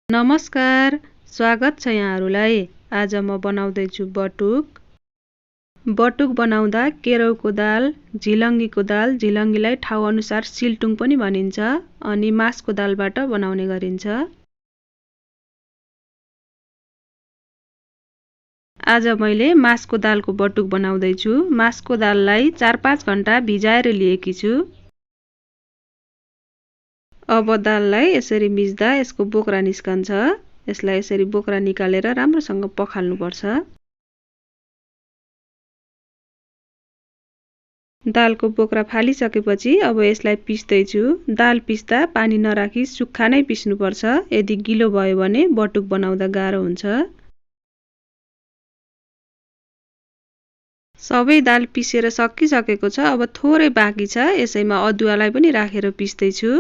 नमस्कार, स्वागत छ यहाँहरूलाई। आज म बनाउँदैछु बटुक। बटुक बनाउँदा केराउको दाल, झिलङ्गीको दाल, झिलङ्गीलाई ठाउँ अनुसार सिल्टुङ पनि भनिन्छ, अनि मासको दालबाट बनाउने गरिन्छ। आज मैले मासको दालको बटुक बनाउँदैछु। मासको दाललाई 4-5 घण्टा भिजाएर लिएकी छु। अब दाललाई यसरी मिच्दा यसको बोक्रा निस्कन्छ। यसलाई यसरी बोक्रा निकालेर राम्रोसँग पखाल्नुपर्छ। दालको बोक्रा फालिसकेपछि अब यसलाई पिस्दैछु। दाल पिस्दा पानी नराखी सुक्खा नै पिस्नुपर्छ। यदि गिलो भयो भने बटुक बनाउँदा गाह्रो हुन्छ। सबै दाल पिसेर सकिसकेको छ। अब थोरै बाँकी छ। यसैमा अदुवालाई पनि राखेर पिस्दैछु।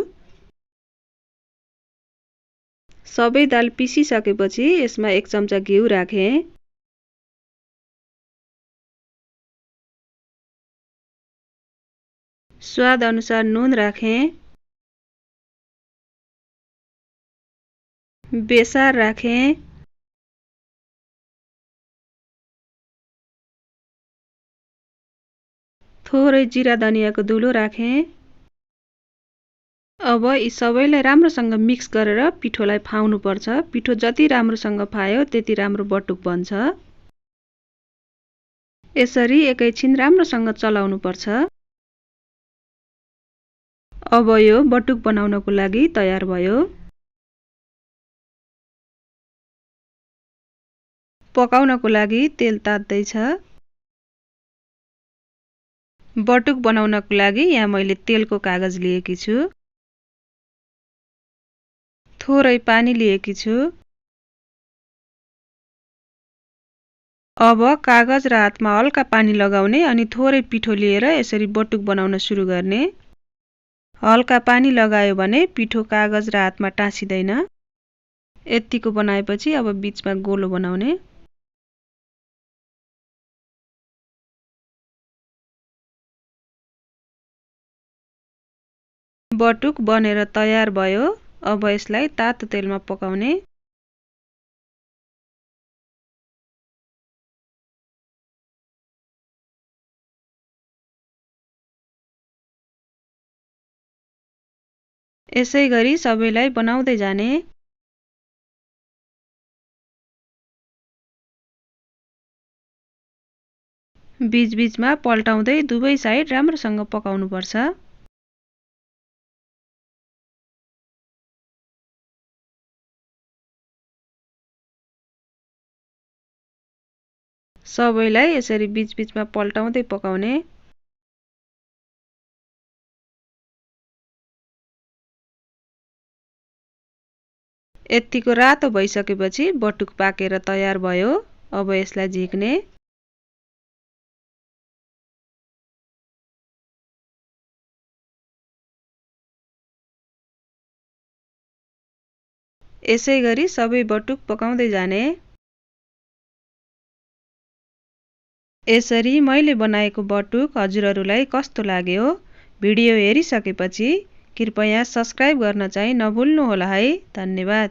सबै दाल पिसिसकेपछि यसमा 1 चम्चा घिउ राखेँ। स्वाद अनुसार नुन राखेँ। बेसार राखेँ। थोरै जिरा धनियाको धुलो राखेँ। अब यी सबैलाई राम्रोसँग मिक्स गरेर पिठोलाई फाउनु पर्छ। पिठो जति राम्रोसँग फायो त्यति राम्रो बटुक बन्छ। यसरी एकैछिन राम्रोसँग चलाउनु पर्छ। अब यो बटुक बनाउनको लागि तयार भयो। पकाउनको लागि तेल तात्दैछ। बटुक बनाउनको लागि यहाँ मैले तेलको कागज लिएकी छु। थोरै पानी लिएकी छु। अब कागज र हातमा हल्का पानी लगाउने अनि थोरै पिठो लिएर यसरी बटुक बनाउन सुरु गर्ने। हल्का पानी लगायो भने पिठो कागज र हातमा टाँसिदैन। यतिको बनाएपछि अब बीचमा गोलो बनाउने। बटुक बनेर तयार भयो। अब यसलाई तातो तेलमा पकाउने। यसै गरी सबैलाई बनाउँदै जाने। बीचबीचमा पल्टाउँदै दुवै साइड राम्रोसँग पकाउनु पर्छ। सबैलाई यसरी बीचबीचमा पल्टाउँदै पकाउने। यतिको रातो भइसकेपछि बटुक पाकेर तयार भयो। अब यसलाई झिक्ने। यसै गरी सबै बटुक पकाउँदै जाने। यसरी मैले बनाएको बटुक हजुरहरूलाई कस्तो लाग्यो? भिडियो हेरिसकेपछि कृपया सब्स्क्राइब गर्न चाहिँ नभुल्नुहोला है। धन्यवाद।